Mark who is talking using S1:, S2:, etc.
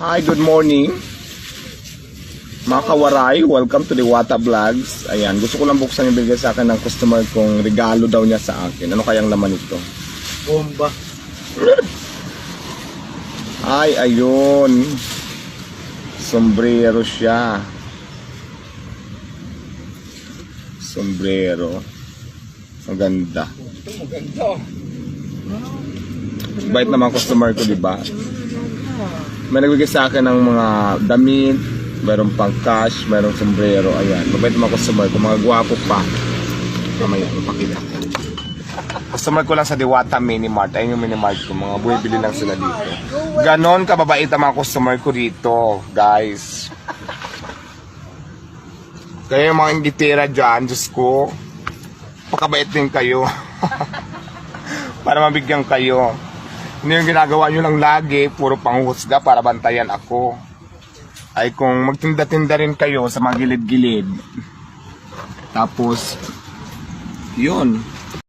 S1: Hi, good morning. Mga kawaray, welcome to the Wata Vlogs. Ayan, gusto ko lang buksan yung bigay sa akin ng customer kong regalo daw niya sa akin. Ano kayang laman ito?
S2: Bomba.
S1: Ay, ayun. Sombrero siya. Sombrero. Maganda.
S2: Maganda.
S1: Bait naman customer ko, di ba? May nagbigay sa akin ng mga damit, mayroong pang cash, mayroong sombrero. Ayan, mabait naman customer ko, mga gwapo pa. Mamaya, ipakita ko. Customer ko lang sa Diwata Mini Mart. Ayun yung mini mart ko, mga buwibili lang sila dito. Ganon kababait ang mga customer ko dito, guys. Kaya yung mga ingitira dyan, Diyos ko, pakabait din kayo. Para mabigyan kayo. Hindi yung ginagawa nyo lang lagi, puro panghuhusga para bantayan ako. Ay kung magtinda-tinda rin kayo sa mga gilid-gilid. Tapos, yun.